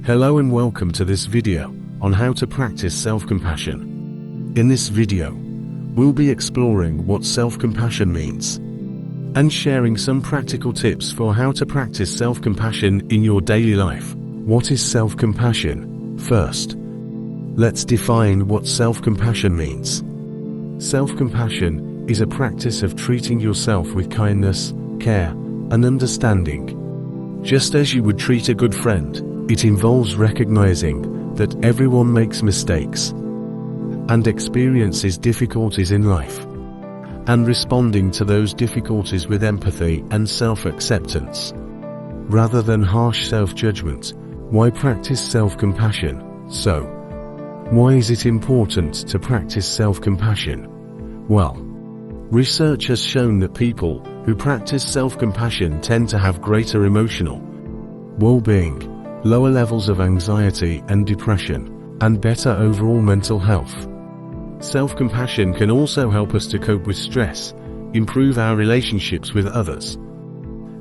Hello and welcome to this video on how to practice self-compassion. In this video, we'll be exploring what self-compassion means and sharing some practical tips for how to practice self-compassion in your daily life. What is self-compassion? First, let's define what self-compassion means. Self-compassion is a practice of treating yourself with kindness, care, and understanding. Just as you would treat a good friend, it involves recognizing that everyone makes mistakes and experiences difficulties in life, and responding to those difficulties with empathy and self-acceptance, rather than harsh self-judgment. Why practice self-compassion? So, why is it important to practice self-compassion? Well, research has shown that people who practice self-compassion tend to have greater emotional well-being, lower levels of anxiety and depression, and better overall mental health. Self-compassion can also help us to cope with stress, improve our relationships with others,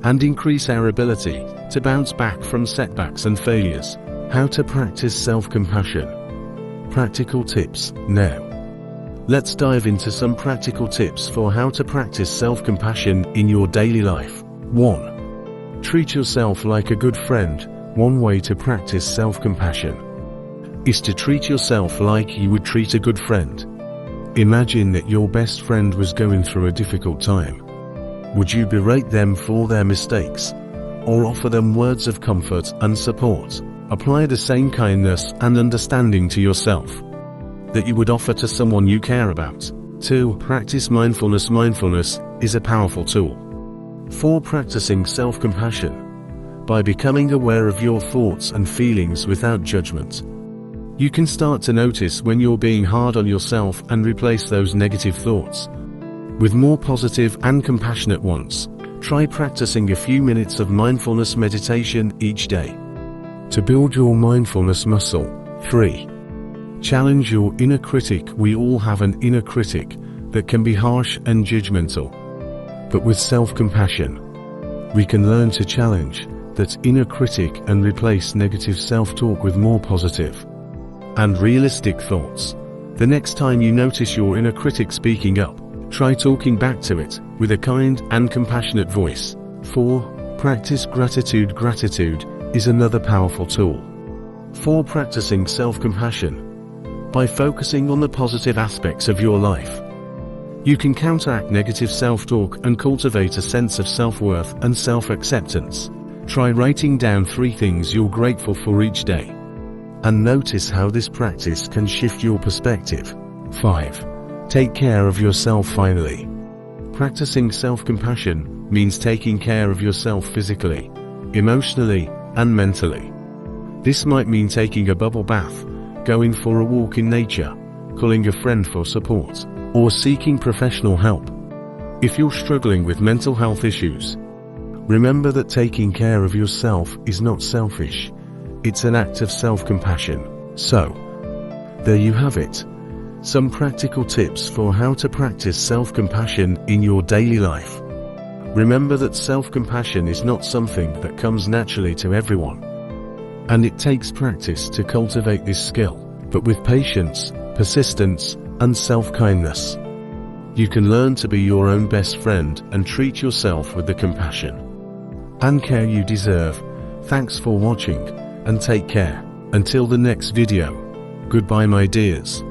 and increase our ability to bounce back from setbacks and failures. How to practice self-compassion. Practical tips. Now, let's dive into some practical tips for how to practice self-compassion in your daily life. 1. Treat yourself like a good friend. One way to practice self-compassion is to treat yourself like you would treat a good friend. Imagine that your best friend was going through a difficult time. Would you berate them for their mistakes, or offer them words of comfort and support? Apply the same kindness and understanding to yourself that you would offer to someone you care about. 2. Practice mindfulness. Mindfulness is a powerful tool for practicing self-compassion. By becoming aware of your thoughts and feelings without judgment, you can start to notice when you're being hard on yourself and replace those negative thoughts with more positive and compassionate ones. Try practicing a few minutes of mindfulness meditation each day to build your mindfulness muscle. 3. Challenge your inner critic. We all have an inner critic that can be harsh and judgmental, but with self-compassion, we can learn to challenge that inner critic and replace negative self-talk with more positive and realistic thoughts. The next time you notice your inner critic speaking up, try talking back to it with a kind and compassionate voice. 4. Practice gratitude. Gratitude is another powerful tool for practicing self-compassion. By focusing on the positive aspects of your life, you can counteract negative self-talk and cultivate a sense of self-worth and self-acceptance. Try writing down 3 things you're grateful for each day, and notice how this practice can shift your perspective. 5. Take care of yourself. Finally, practicing self-compassion means taking care of yourself physically, emotionally, and mentally. This might mean taking a bubble bath, going for a walk in nature, calling a friend for support, or seeking professional help. If you're struggling with mental health issues, remember that taking care of yourself is not selfish. It's an act of self-compassion. So, there you have it. Some practical tips for how to practice self-compassion in your daily life. Remember that self-compassion is not something that comes naturally to everyone, and it takes practice to cultivate this skill. But with patience, persistence, and self-kindness, you can learn to be your own best friend and treat yourself with the compassion and care you deserve. Thanks for watching, and take care. Until the next video. Goodbye my dears.